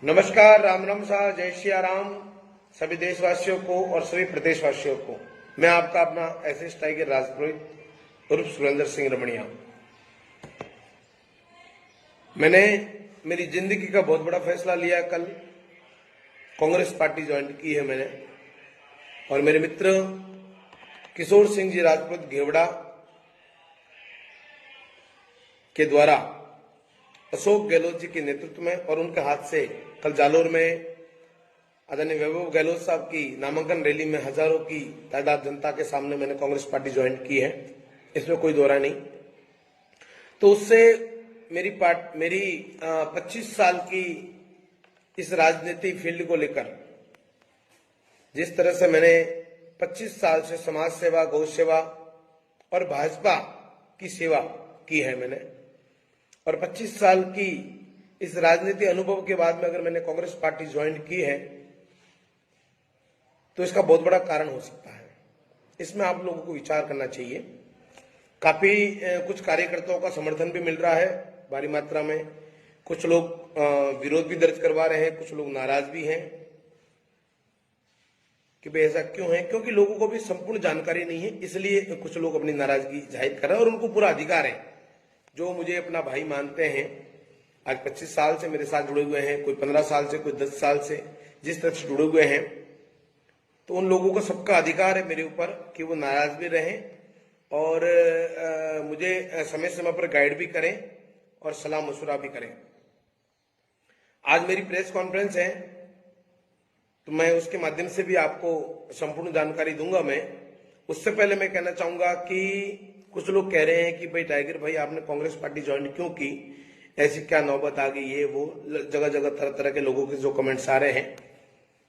नमस्कार, राम राम साह, जय श्री राम सभी देशवासियों को और सभी प्रदेशवासियों को। मैं आपका अपना एसएस टाइगर राजपुरोहित उर्फ सुरेंद्र सिंह रमणिया। मैंने मेरी जिंदगी का बहुत बड़ा फैसला लिया। कल कांग्रेस पार्टी ज्वाइन की है मैंने, और मेरे मित्र किशोर सिंह जी राजपूत घेवड़ा के द्वारा अशोक गहलोत जी के नेतृत्व में और उनके हाथ से कल जालोर में आदरणीय वैभव गहलोत साहब की नामांकन रैली में हजारों की तादाद जनता के सामने मैंने कांग्रेस पार्टी ज्वाइन की है, इसमें कोई दोहरा नहीं। तो उससे मेरी 25 साल की इस राजनीति फील्ड को लेकर जिस तरह से मैंने 25 साल से समाज सेवा, गौ सेवा और भाजपा की सेवा की है मैंने, और 25 साल की इस राजनीति अनुभव के बाद में अगर मैंने कांग्रेस पार्टी ज्वाइन की है तो इसका बहुत बड़ा कारण हो सकता है। इसमें आप लोगों को विचार करना चाहिए। काफी कुछ कार्यकर्ताओं का समर्थन भी मिल रहा है भारी मात्रा में, कुछ लोग विरोध भी दर्ज करवा रहे हैं, कुछ लोग नाराज भी हैं कि भाई ऐसा क्यों है, क्योंकि लोगों को भी संपूर्ण जानकारी नहीं है, इसलिए कुछ लोग अपनी नाराजगी जाहिर कर रहे हैं और उनको पूरा अधिकार है। जो मुझे अपना भाई मानते हैं, आज 25 साल से मेरे साथ जुड़े हुए हैं, कोई 15 साल से, कोई 10 साल से, जिस तरह से जुड़े हुए हैं, तो उन लोगों का सबका अधिकार है मेरे ऊपर कि वो नाराज भी रहें और मुझे समय समय पर गाइड भी करें और सलाह मशुरा भी करें। आज मेरी प्रेस कॉन्फ्रेंस है तो मैं उसके माध्यम से भी आपको संपूर्ण जानकारी दूंगा। मैं उससे पहले मैं कहना चाहूंगा कि कुछ लोग कह रहे हैं कि भाई टाइगर भाई आपने कांग्रेस पार्टी ज्वाइन क्यों की, ऐसी क्या नौबत आ गई, ये वो जगह जगह तरह तरह के लोगों के जो कमेंट्स आ रहे हैं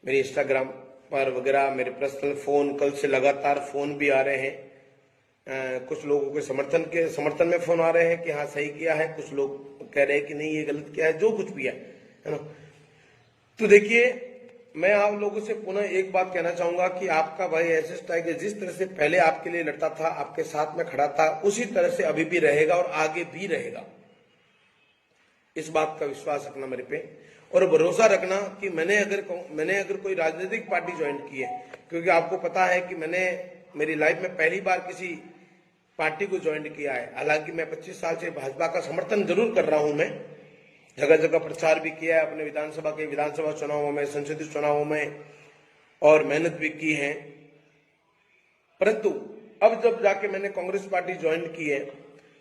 मेरे इंस्टाग्राम पर वगैरह, मेरे पर्सनल फोन, कल से लगातार फोन भी आ रहे हैं। कुछ लोगों के समर्थन में फोन आ रहे हैं कि हाँ सही किया है, कुछ लोग कह रहे हैं कि नहीं ये गलत किया है, जो कुछ भी है ना। तो देखिए, मैं आप लोगों से पुनः एक बात कहना चाहूंगा कि आपका भाई एसएस टाइगर जिस तरह से पहले आपके लिए लड़ता था, आपके साथ में खड़ा था, उसी तरह से अभी भी रहेगा और आगे भी रहेगा। इस बात का विश्वास रखना मेरे पे और भरोसा रखना कि मैंने अगर कोई राजनीतिक पार्टी ज्वाइन की है, क्योंकि आपको पता है कि मैंने मेरी लाइफ में पहली बार किसी पार्टी को ज्वाइन किया है। हालांकि मैं 25 साल से भाजपा का समर्थन जरूर कर रहा हूं, मैं जगह जगह प्रचार भी किया है अपने विधानसभा चुनावों में, संसदीय चुनावों में, और मेहनत भी की है। परंतु अब जब जाके मैंने कांग्रेस पार्टी ज्वाइन की है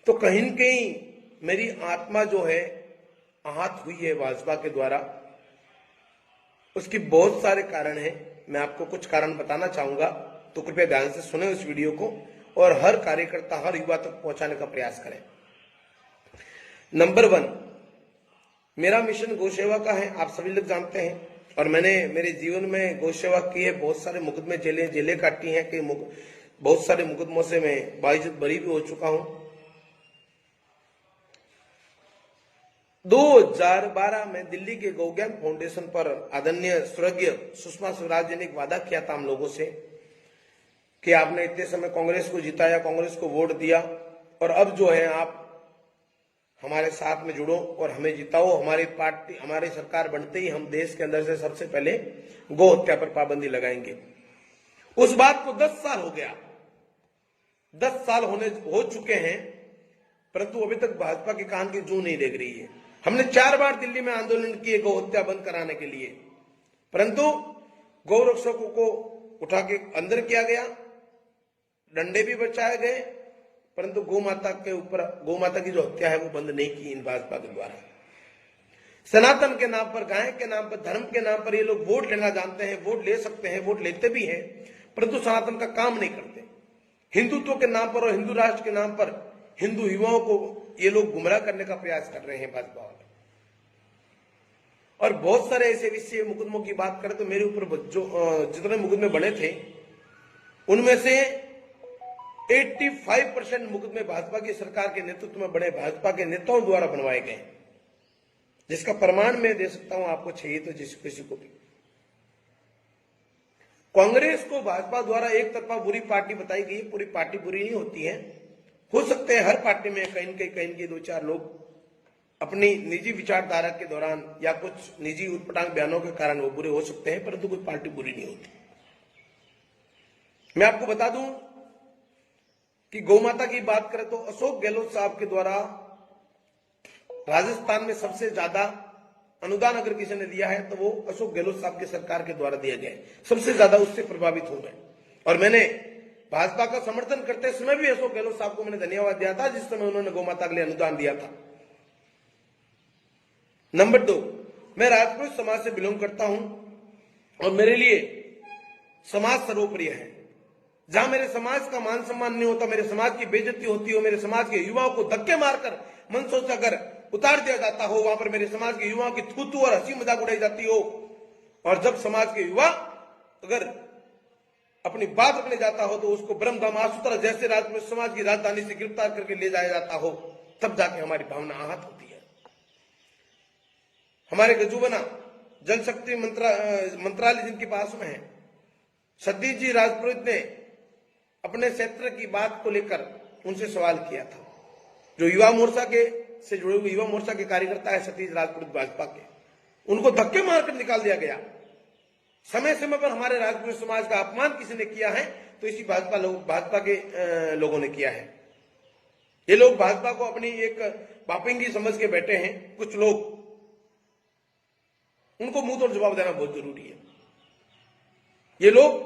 तो कहीं न कहीं मेरी आत्मा जो है आहत हुई है भाजपा के द्वारा। उसकी बहुत सारे कारण हैं, मैं आपको कुछ कारण बताना चाहूंगा, तो कृपया ध्यान से सुने उस वीडियो को और हर कार्यकर्ता, हर युवा तक पहुंचाने का प्रयास करें। नंबर 1, मेरा मिशन गौ सेवा का है, आप सभी लोग जानते हैं, और मैंने मेरे जीवन में गौ सेवा की है। बहुत सारे मुकदमे जेलें काटी हैं, कि बहुत सारे मुकदमों से मैं बाइज्जत बरी भी हो चुका हूं। 2012 में दिल्ली के गौज्ञान फाउंडेशन पर आदरणीय स्वर्गीय सुषमा स्वराज जी ने एक वादा किया था हम लोगों से कि आपने इतने समय कांग्रेस को जिताया, कांग्रेस को वोट दिया, और अब जो है आप हमारे साथ में जुड़ो और हमें जिताओ। हमारी पार्टी, हमारी सरकार बनते ही हम देश के अंदर से सबसे पहले गौ हत्या पर पाबंदी लगाएंगे। उस बात को 10 साल हो गया, 10 साल हो चुके हैं, परंतु अभी तक भाजपा के कान की जू नहीं देख रही है। हमने 4 बार दिल्ली में आंदोलन किए गौ हत्या बंद कराने के लिए, परंतु गौ रक्षकों को उठा के अंदर किया गया, डंडे भी बचाए गए, परंतु गौ माता की जो हत्या है वो बंद नहीं की इन भाजपा के द्वारा। सनातन के नाम पर, गाय के नाम पर, धर्म के नाम पर ये लोग वोट लेना जानते हैं, वोट ले सकते हैं, वोट लेते भी हैं, परंतु सनातन का काम नहीं करते। हिंदुत्व के नाम पर और हिंदू राष्ट्र के नाम पर हिंदू युवाओं को ये लोग गुमराह करने का प्रयास कर रहे हैं भाजपा वाले। और बहुत सारे ऐसे विषय मुकदमों की बात करें तो मेरे ऊपर जो जितने मुकदमे बने थे उनमें से 85% मुकदमे भाजपा की सरकार के नेतृत्व में बड़े भाजपा के नेताओं द्वारा बनवाए गए, जिसका प्रमाण मैं दे सकता हूं आपको, चाहिए तो जिस किसी को भी। कांग्रेस को भाजपा द्वारा एक तरफा बुरी पार्टी बताई गई। पूरी पार्टी बुरी नहीं होती है, हो सकते हैं हर पार्टी में कहीं न कहीं 2-4 लोग अपनी निजी विचारधारा के दौरान या कुछ निजी उटपटांग बयानों के कारण वो बुरे हो सकते हैं, परंतु कोई पार्टी बुरी नहीं होती। मैं आपको बता दूं कि गौमाता की बात करें तो अशोक गहलोत साहब के द्वारा राजस्थान में सबसे ज्यादा अनुदान अगर किसी ने दिया है तो वो अशोक गहलोत साहब की सरकार के द्वारा दिया गया है, सबसे ज्यादा उससे प्रभावित हो गए। और मैंने भाजपा का समर्थन करते समय भी अशोक गहलोत साहब को मैंने धन्यवाद दिया था जिस समय उन्होंने गौमाता के लिए अनुदान दिया था। नंबर 2, मैं राजपूत समाज से बिलोंग करता हूं और मेरे लिए समाज सर्वोपरि है। जहां मेरे समाज का मान सम्मान नहीं होता, मेरे समाज की बेइज्जती होती हो, मेरे समाज के युवाओं को धक्के मारकर मंचों से अगर उतार दिया जाता हो, वहां पर मेरे समाज के युवाओं की थू और हंसी मजाक उड़ाई जाती हो, और जब समाज के युवा अगर अपनी बात रखने जाता हो तो उसको ब्रह्मधाम आसूतरा जैसे राजपूत समाज की राजधानी से गिरफ्तार करके ले जाया जाता हो, तब जाके हमारी भावना आहत होती है। हमारे गजूबना जल शक्ति मंत्रालय जिनके पास में है, सतीश जी राजपुरोहित ने अपने क्षेत्र की बात को लेकर उनसे सवाल किया था। जो युवा मोर्चा के से जुड़े हुए युवा मोर्चा के कार्यकर्ता है सतीश राजपुरोहित भाजपा के, उनको धक्के मारकर निकाल दिया गया। समय समय पर हमारे राजपूत समाज का अपमान किसी ने किया है तो इसी भाजपा के लोगों ने किया है। ये लोग भाजपा को अपनी एक पापिंगी समझ के बैठे हैं। कुछ लोग, उनको मुंह तोड़ जवाब देना बहुत जरूरी है। ये लोग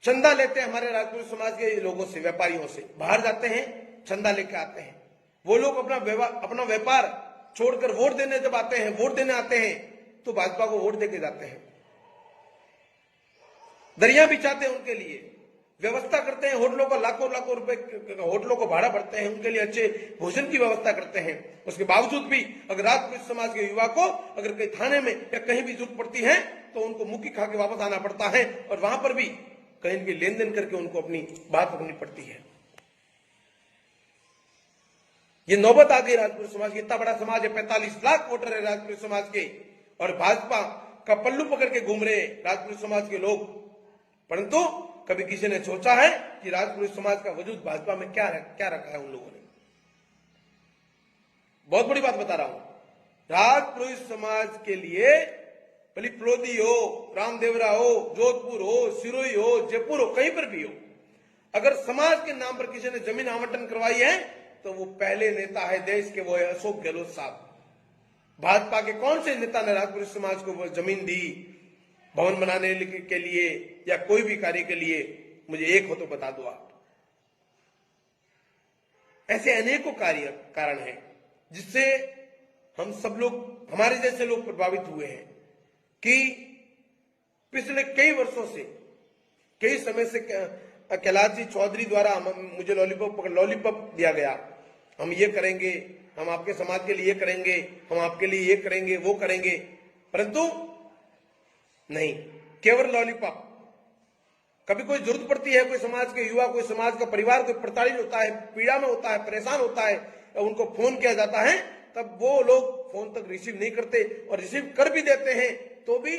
चंदा लेते हैं हमारे राजपूत समाज के लोगों से, व्यापारियों से, बाहर जाते हैं चंदा लेके आते हैं। वो लोग अपना व्यापार छोड़कर वोट देने जब आते हैं, वोट देने आते हैं तो भाजपा को वोट देके जाते हैं। दरिया बिछाते हैं उनके लिए, व्यवस्था करते हैं, होटलों को लाखों लाखों रुपए होटलों को भाड़ा भरते हैं, उनके लिए अच्छे भोजन की व्यवस्था करते हैं। उसके बावजूद भी अगर राजपूत समाज के युवा को अगर कहीं थाने में या कहीं भी जरूरत पड़ती है तो उनको मुक्की खा के वापस आना पड़ता है और वहां पर भी कहीं भी लेन देन करके उनको अपनी बात रखनी पड़ती है। ये नौबत आ गई राजपूत समाज की। इतना बड़ा समाज है, 45 लाख वोटर है राजपूत समाज के, और भाजपा का पल्लू पकड़ के घूम रहे राजपूत समाज के लोग। परंतु कभी किसी ने सोचा है कि राजपूत समाज का वजूद भाजपा में क्या रखा है उन लोगों ने? बहुत बड़ी बात बता रहा हूं। राजपूत समाज के लिए भले प्लोदी हो, रामदेवरा हो, जोधपुर हो, सिरोही हो, जयपुर हो, कहीं पर भी हो, अगर समाज के नाम पर किसी ने जमीन आवंटन करवाई है तो वो पहले नेता है देश के, वो है अशोक गहलोत साहब। भाजपा के कौन से नेता ने राजपूत समाज को वो जमीन दी भवन बनाने के लिए या कोई भी कार्य के लिए? मुझे एक हो तो बता दो आप। ऐसे अनेकों कारण हैं जिससे हम सब लोग, हमारे जैसे लोग प्रभावित हुए हैं कि पिछले कई वर्षों से, कई समय से कैलाश जी चौधरी द्वारा मुझे लॉलीपॉप दिया गया। हम ये करेंगे, हम आपके समाज के लिए ये करेंगे, हम आपके लिए ये करेंगे, वो करेंगे, परंतु नहीं, केवल लॉलीपॉप। कभी कोई जरूरत पड़ती है, कोई समाज के युवा, कोई समाज का परिवार कोई प्रताड़ित होता है, पीड़ा में होता है, परेशान होता है, उनको फोन किया जाता है, तब वो लोग फोन तक रिसीव नहीं करते, और रिसीव कर भी देते हैं तो भी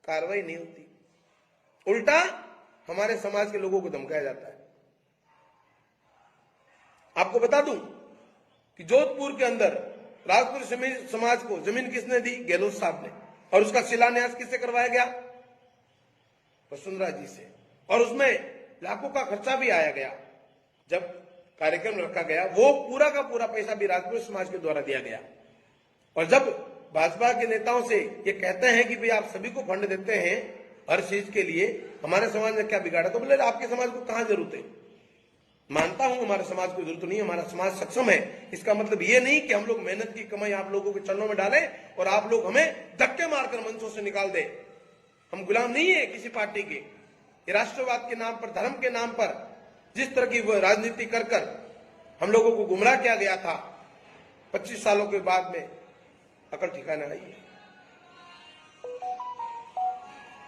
कार्रवाई नहीं होती। उल्टा हमारे समाज के लोगों को धमकाया जाता है। आपको बता दूं कि जोधपुर के अंदर राजपूत समाज को जमीन किसने दी? गहलोत साहब ने। और उसका शिलान्यास किससे करवाया गया? वसुंधरा जी से। और उसमें लाखों का खर्चा भी आया गया। जब कार्यक्रम रखा गया वो पूरा का पूरा पैसा भी राजपूत समाज के द्वारा दिया गया। और जब भाजपा के नेताओं से ये कहते हैं कि भाई आप सभी को फंड देते हैं हर चीज के लिए, हमारे समाज ने क्या बिगाड़ा? तो बोले आपके समाज को कहां जरूरत है? मानता हूं हमारे समाज को जरूरत नहीं है, हमारा समाज सक्षम है। इसका मतलब ये नहीं कि हम लोग मेहनत की कमाई आप लोगों के चरणों में डालें और आप लोग हमें धक्के मारकर मंचों से निकाल दें। हम गुलाम नहीं है किसी पार्टी के। ये राष्ट्रवाद के नाम पर, धर्म के नाम पर जिस तरह की राजनीति कर कर हम लोगों को गुमराह किया गया था, 25 सालों के बाद में अकल ठिकाना आई है।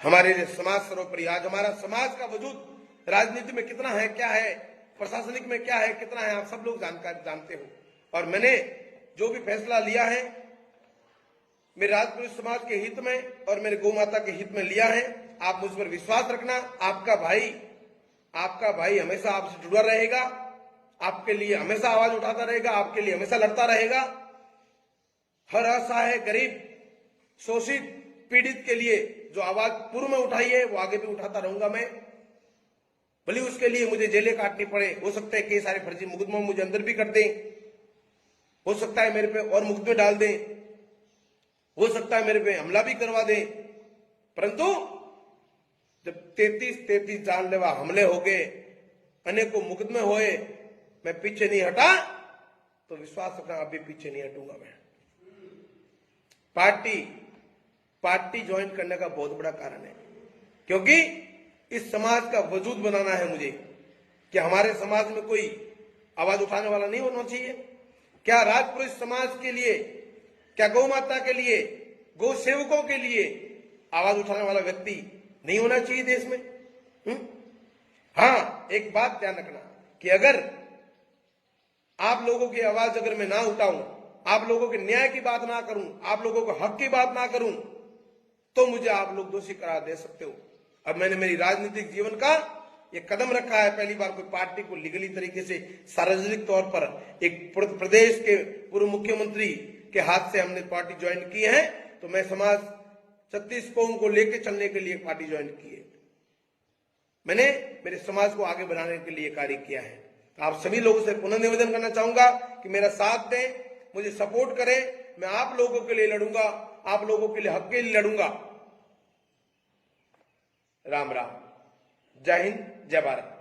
हमारे लिए समाज सर्वोपरि। आज हमारा समाज का वजूद राजनीति में कितना है, क्या है, प्रशासनिक में क्या है, कितना है, आप सब लोग जानते हो। और मैंने जो भी फैसला लिया है मेरे राजपूत समाज के हित में और मेरे गौ माता के हित में लिया है। आप मुझ पर विश्वास रखना। आपका भाई हमेशा आपसे जुड़ा रहेगा, आपके लिए हमेशा आवाज उठाता रहेगा, आपके लिए हमेशा लड़ता रहेगा। हर असहाय, गरीब, शोषित, पीड़ित के लिए जो आवाज पूर्व में उठाई है वो आगे भी उठाता रहूंगा मैं। भले उसके लिए मुझे जेलें काटनी पड़े, हो सकता है कई सारे फर्जी मुकदमा मुझे अंदर भी कर दें, हो सकता है मेरे पे और मुकदमे डाल दें, हो सकता है मेरे पे हमला भी करवा दें, परंतु जब 33 जानलेवा हमले हो गए, अनेकों मुकदमे हुए, मैं पीछे नहीं हटा, तो विश्वास रखना अभी पीछे नहीं हटूंगा मैं। पार्टी ज्वाइन करने का बहुत बड़ा कारण है, क्योंकि इस समाज का वजूद बनाना है मुझे कि हमारे समाज में कोई आवाज उठाने वाला नहीं होना चाहिए। क्या राजपुरुष समाज के लिए, क्या गौ माता के लिए, गौ सेवकों के लिए आवाज उठाने वाला व्यक्ति नहीं होना चाहिए देश में? हाँ, एक बात ध्यान रखना कि अगर आप लोगों की आवाज अगर मैं ना उठाऊं, आप लोगों के न्याय की बात ना करूं, आप लोगों को हक की बात ना करूं, तो मुझे आप लोग दोषी करार दे सकते हो। अब मैंने मेरी राजनीतिक जीवन का ये कदम रखा है, पहली बार कोई पार्टी को लीगली तरीके से सार्वजनिक तौर पर एक प्रदेश के पूर्व मुख्यमंत्री के हाथ से हमने पार्टी ज्वाइन की है, तो मैं समाज 36 कौम को लेकर चलने के लिए पार्टी ज्वाइन की है। मैंने मेरे समाज को आगे बढ़ाने के लिए कार्य किया है। आप सभी लोगों से पुनः निवेदन करना चाहूंगा कि मेरा साथ दें, मुझे सपोर्ट करें। मैं आप लोगों के लिए लड़ूंगा, आप लोगों के लिए हक के लिए लड़ूंगा। राम राम, जय हिंद, जय भारत।